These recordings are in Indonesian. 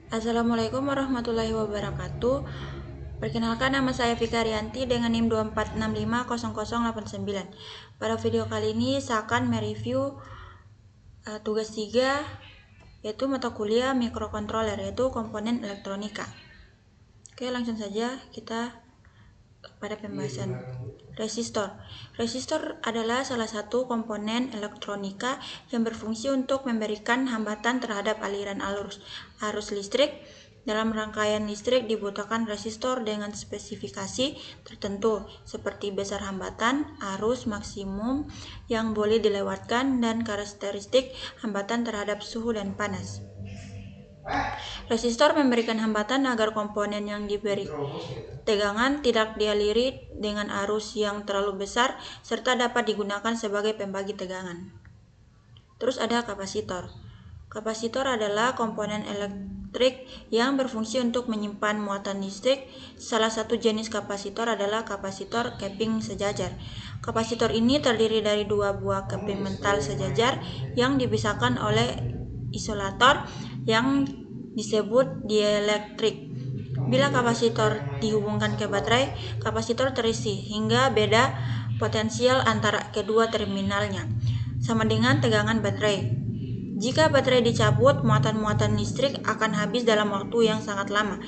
Assalamualaikum warahmatullahi wabarakatuh. Perkenalkan, nama saya Vika Rianti dengan NIM 24650089. Pada video kali ini saya akan mereview tugas 3 yaitu mata kuliah mikrokontroler, yaitu komponen elektronika. Oke, langsung saja kita pada pembahasan. Resistor. Resistor adalah salah satu komponen elektronika yang berfungsi untuk memberikan hambatan terhadap aliran arus listrik. Dalam rangkaian listrik dibutuhkan resistor dengan spesifikasi tertentu seperti besar hambatan, arus maksimum yang boleh dilewatkan, dan karakteristik hambatan terhadap suhu dan panas. Resistor memberikan hambatan agar komponen yang diberi tegangan tidak dialiri dengan arus yang terlalu besar serta dapat digunakan sebagai pembagi tegangan. Terus ada kapasitor. Kapasitor adalah komponen elektrik yang berfungsi untuk menyimpan muatan listrik. Salah satu jenis kapasitor adalah kapasitor keping sejajar. Kapasitor ini terdiri dari dua buah keping mental sejajar yang dipisahkan oleh isolator yang disebut dielektrik. Bila kapasitor dihubungkan ke baterai, kapasitor terisi hingga beda potensial antara kedua terminalnya, sama dengan tegangan baterai. Jika baterai dicabut, muatan-muatan listrik akan habis dalam waktu yang sangat lama,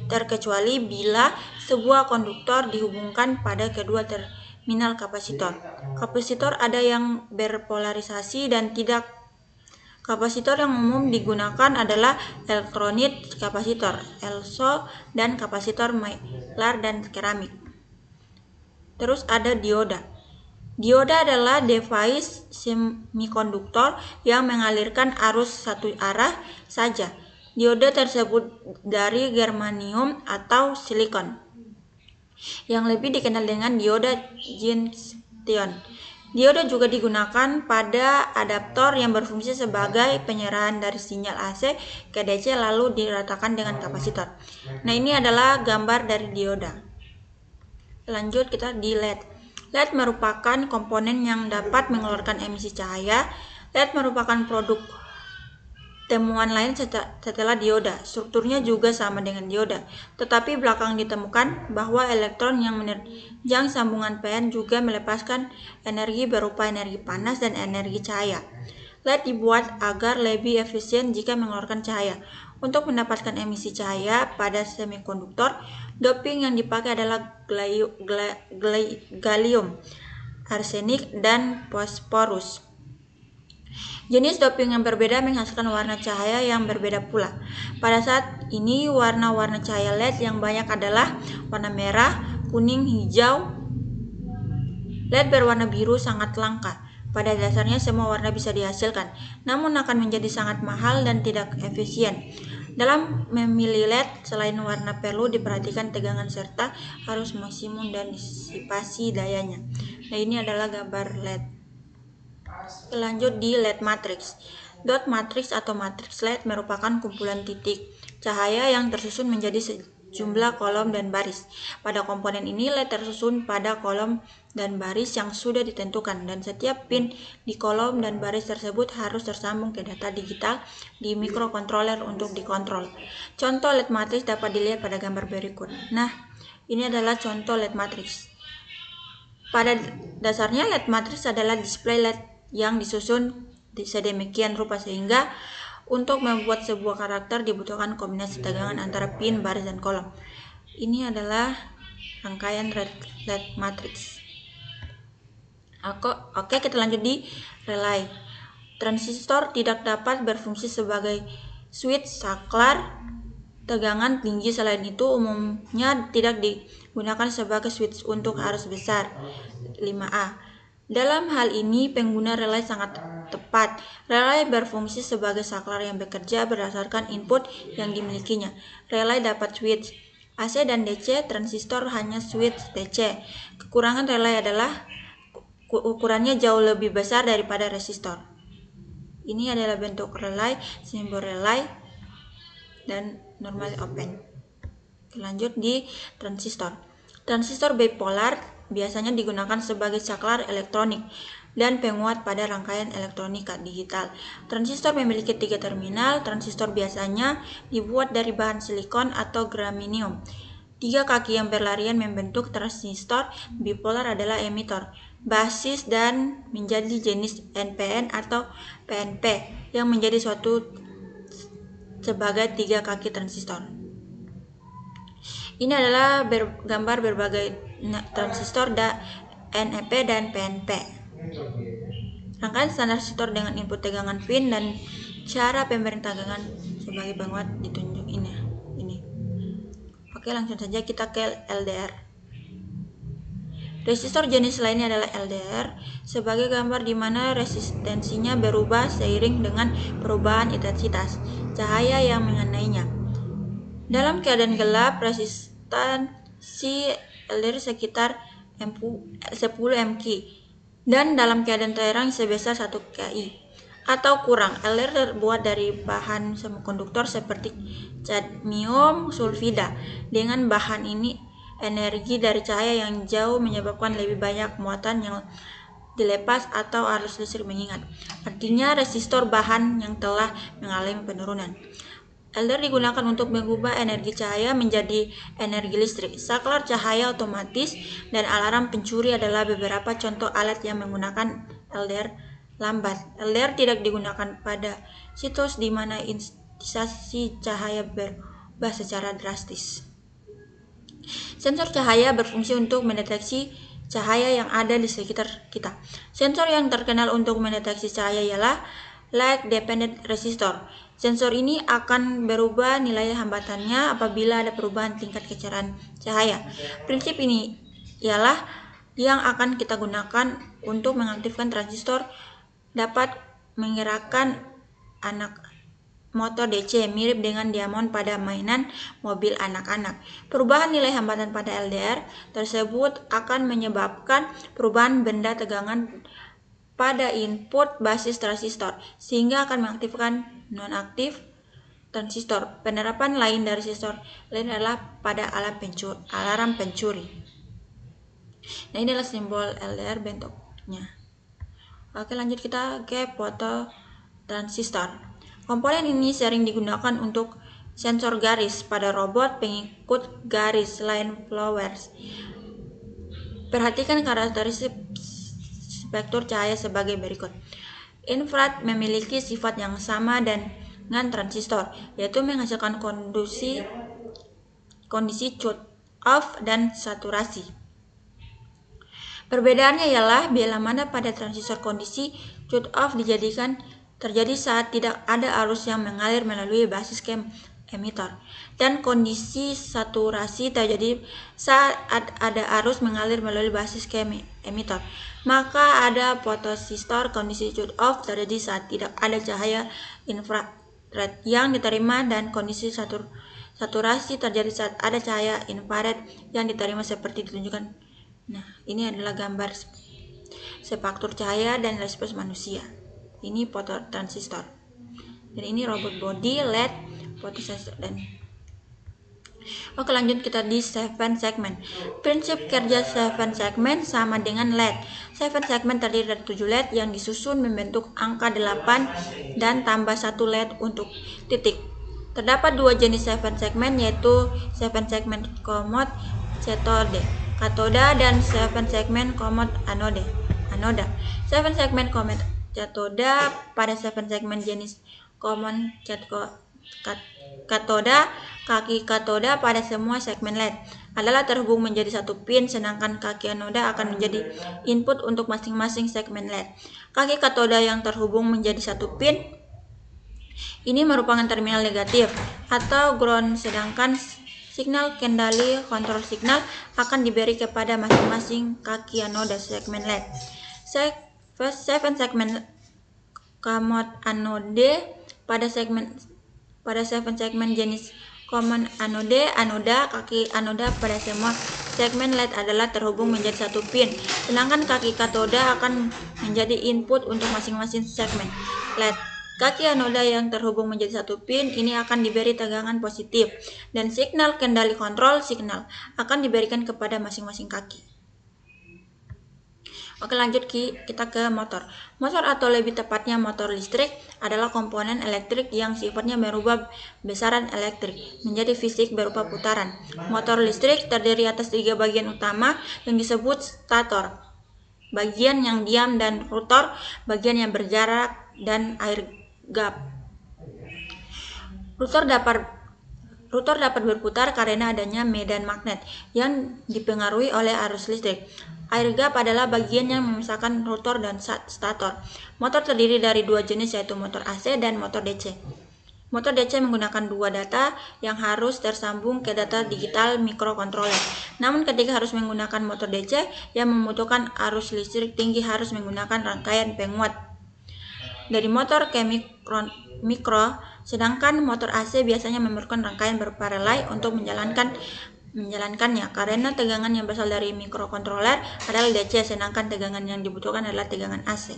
terkecuali bila sebuah konduktor dihubungkan pada kedua terminal kapasitor. Kapasitor ada yang berpolarisasi dan tidak. Kapasitor yang umum digunakan adalah elektrolit kapasitor, ELSO, dan kapasitor Mylar dan keramik. Terus ada dioda. Dioda adalah device semikonduktor yang mengalirkan arus satu arah saja. Dioda tersebut dari germanium atau silikon, yang lebih dikenal dengan dioda Johnstown. Dioda juga digunakan pada adaptor yang berfungsi sebagai penyerahan dari sinyal AC ke DC lalu diratakan dengan kapasitor. Nah, ini adalah gambar dari dioda. Lanjut kita di LED. LED merupakan komponen yang dapat mengeluarkan emisi cahaya. LED merupakan produk temuan lain setelah dioda. Strukturnya juga sama dengan dioda, tetapi belakangan ditemukan bahwa elektron yang menerjang sambungan PN juga melepaskan energi berupa energi panas dan energi cahaya. LED dibuat agar lebih efisien jika mengeluarkan cahaya. Untuk mendapatkan emisi cahaya pada semikonduktor, doping yang dipakai adalah gallium, arsenik, dan fosforus. Jenis doping yang berbeda menghasilkan warna cahaya yang berbeda pula. Pada saat ini, warna-warna cahaya LED yang banyak adalah warna merah, kuning, hijau. LED berwarna biru sangat langka. Pada dasarnya semua warna bisa dihasilkan, namun akan menjadi sangat mahal dan tidak efisien. Dalam memilih LED, selain warna perlu diperhatikan tegangan serta arus maksimum dan disipasi dayanya. Nah, ini adalah gambar LED. Lanjut di LED matrix. Dot matrix atau matriks LED merupakan kumpulan titik cahaya yang tersusun menjadi sejumlah kolom dan baris. Pada komponen ini, LED tersusun pada kolom dan baris yang sudah ditentukan, dan setiap pin di kolom dan baris tersebut harus tersambung ke data digital di mikrokontroler untuk dikontrol. Contoh LED matrix dapat dilihat pada gambar berikut. Nah, ini adalah contoh LED matrix. Pada dasarnya LED matrix adalah display LED yang disusun sedemikian rupa sehingga untuk membuat sebuah karakter dibutuhkan kombinasi tegangan antara pin, baris, dan kolom. Ini adalah rangkaian LED matrix. Oke, kita lanjut di relay. Transistor tidak dapat berfungsi sebagai switch saklar tegangan tinggi. Selain itu, umumnya tidak digunakan sebagai switch untuk arus besar 5A. Dalam hal ini, pengguna relay sangat tepat. Relay berfungsi sebagai saklar yang bekerja berdasarkan input yang dimilikinya. Relay dapat switch AC dan DC, transistor hanya switch DC. Kekurangan relay adalah ukurannya jauh lebih besar daripada resistor. Ini adalah bentuk relay, simbol relay, dan normal open. Lanjut di transistor. Transistor bipolar biasanya digunakan sebagai saklar elektronik. dan penguat pada rangkaian elektronika digital. Transistor memiliki 3 terminal. Transistor biasanya dibuat dari bahan silikon atau germanium. 3 kaki yang berlarian membentuk transistor. Bipolar adalah emitor, basis, dan menjadi jenis NPN atau PNP yang menjadi suatu sebagai 3 kaki transistor. Ini adalah gambar berbagai transistor NEP dan PNP. Rangkaian standar transistor dengan input tegangan pin dan cara pemberian tegangan sebagai penguat ditunjuk ini. Oke, langsung saja kita ke LDR. Resistor jenis lainnya adalah LDR sebagai gambar di mana resistensinya berubah seiring dengan perubahan intensitas cahaya yang mengenainya. Dalam keadaan gelap, resistansi LDR sekitar 10 mK dan dalam keadaan terang sebesar 1 Ki atau kurang. LDR terbuat dari bahan semikonduktor seperti cadmium sulfida. Dengan bahan ini, energi dari cahaya yang jauh menyebabkan lebih banyak muatan yang dilepas atau arus listrik mengingat. Artinya resistor bahan yang telah mengalami penurunan. LDR digunakan untuk mengubah energi cahaya menjadi energi listrik. Saklar cahaya otomatis dan alarm pencuri adalah beberapa contoh alat yang menggunakan LDR lambat. LDR tidak digunakan pada situs di mana intensasi cahaya berubah secara drastis. Sensor cahaya berfungsi untuk mendeteksi cahaya yang ada di sekitar kita. Sensor yang terkenal untuk mendeteksi cahaya ialah Light Dependent Resistor. Sensor ini akan berubah nilai hambatannya apabila ada perubahan tingkat kecerahan cahaya. Prinsip ini ialah yang akan kita gunakan untuk mengaktifkan transistor dapat menggerakkan motor DC mirip dengan diamond pada mainan mobil anak-anak. Perubahan nilai hambatan pada LDR tersebut akan menyebabkan perubahan benda tegangan pada input basis transistor sehingga akan mengaktifkan nonaktif transistor. Penerapan lain dari resistor lain adalah pada alarm pencuri. Nah, ini adalah simbol LDR bentuknya. Oke, lanjut kita ke foto transistor. Komponen ini sering digunakan untuk sensor garis pada robot pengikut garis line flowers. Perhatikan karakteristik spektur cahaya sebagai berikut. Infrared memiliki sifat yang sama dengan transistor, yaitu menghasilkan kondisi cut off dan saturasi. Perbedaannya ialah bila mana pada transistor kondisi cut off terjadi saat tidak ada arus yang mengalir melalui basis emitor, dan kondisi saturasi terjadi saat ada arus mengalir melalui basis emitor. Maka ada fotosistor. Kondisi cut off terjadi saat tidak ada cahaya infrared yang diterima, dan kondisi saturasi terjadi saat ada cahaya infrared yang diterima seperti ditunjukkan. Nah, ini adalah gambar spektur cahaya dan respons manusia. Ini fototransistor. Dan ini robot body, LED, fotosensor dan Oke, lanjut kita di 7 segmen. Prinsip kerja 7 segmen sama dengan LED. 7 segmen terdiri dari 7 LED yang disusun membentuk angka 8 dan tambah 1 LED untuk titik. Terdapat 2 jenis 7 segmen, yaitu 7 segmen commode katoda dan 7 segmen commode anoda. 7 segmen commode katoda pada 7 segmen jenis common katoda, kaki katoda pada semua segmen LED adalah terhubung menjadi satu pin, sedangkan kaki anoda akan menjadi input untuk masing-masing segmen LED. Kaki katoda yang terhubung menjadi satu pin ini merupakan terminal negatif atau ground, sedangkan signal kendali kontrol signal akan diberi kepada masing-masing kaki anoda segmen LED. 7 segmen commode anode pada 7 segmen jenis common anoda, kaki anoda pada semua segmen LED adalah terhubung menjadi satu pin, sedangkan kaki katoda akan menjadi input untuk masing-masing segmen LED. Kaki anoda yang terhubung menjadi satu pin ini akan diberi tegangan positif, dan signal kendali kontrol signal akan diberikan kepada masing-masing kaki. Oke, lanjut kita ke motor. Motor atau lebih tepatnya motor listrik adalah komponen elektrik yang sifatnya merubah besaran elektrik menjadi fisik berupa putaran. Motor listrik terdiri atas 3 bagian utama yang disebut stator, bagian yang diam, dan rotor, bagian yang bergerak, dan air gap. Rotor dapat berputar karena adanya medan magnet yang dipengaruhi oleh arus listrik. Air gap adalah bagian yang memisahkan rotor dan stator. Motor terdiri dari 2 jenis, yaitu motor AC dan motor DC. Motor DC menggunakan 2 data yang harus tersambung ke data digital microcontroller. Namun ketika harus menggunakan motor DC yang membutuhkan arus listrik tinggi harus menggunakan rangkaian penguat dari motor ke mikro, sedangkan motor AC biasanya memerlukan rangkaian berupa relay untuk menjalankannya, karena tegangan yang berasal dari microcontroller adalah DC, sedangkan tegangan yang dibutuhkan adalah tegangan AC.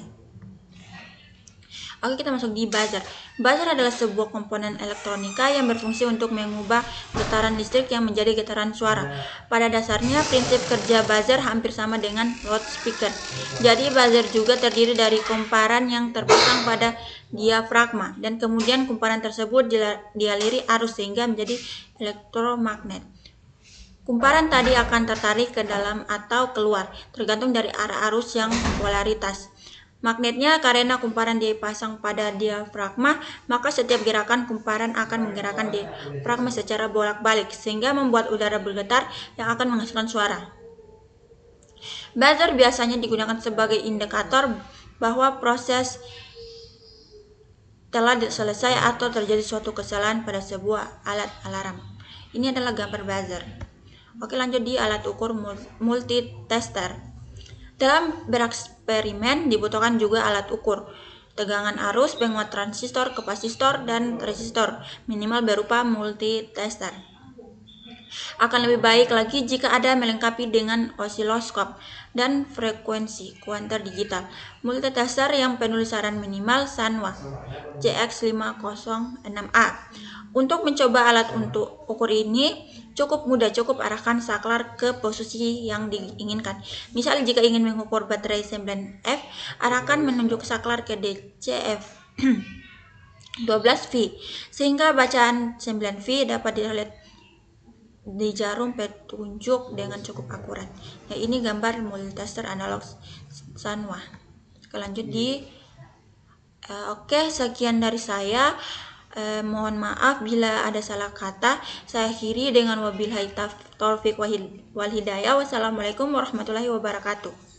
Oke, kita masuk di buzzer. Buzzer adalah sebuah komponen elektronika yang berfungsi untuk mengubah getaran listrik yang menjadi getaran suara. Pada dasarnya, prinsip kerja buzzer hampir sama dengan loudspeaker. Jadi, buzzer juga terdiri dari kumparan yang terpasang pada diafragma, dan kemudian kumparan tersebut dialiri arus sehingga menjadi elektromagnet. Kumparan tadi akan tertarik ke dalam atau keluar, tergantung dari arah arus yang polaritas magnetnya. Karena kumparan dipasang pada diafragma, maka setiap gerakan kumparan akan menggerakkan diafragma secara bolak-balik, sehingga membuat udara bergetar yang akan menghasilkan suara. Buzzer biasanya digunakan sebagai indikator bahwa proses telah selesai atau terjadi suatu kesalahan pada sebuah alat alarm. Ini adalah gambar buzzer. Oke, lanjut di alat ukur multitester. Dalam bereksperimen dibutuhkan juga alat ukur tegangan arus, penguat transistor, kapasitor, dan resistor minimal berupa multitester. Akan lebih baik lagi jika ada melengkapi dengan osiloskop dan frekuensi kuantar digital. Multitester yang penulisan minimal Sanwa CX506A. Untuk mencoba alat untuk ukur ini cukup mudah, cukup arahkan saklar ke posisi yang diinginkan. Misal jika ingin mengukur baterai 9F, arahkan menunjuk saklar ke DCF 12V sehingga bacaan 9V dapat dilihat di jarum petunjuk dengan cukup akurat. Nah, ini gambar multitester analog Sanwa. Lanjut di Oke, sekian dari saya. Mohon maaf bila ada salah kata. Saya akhiri dengan wabillahi taufiq wal hidayah. Wassalamualaikum warahmatullahi wabarakatuh.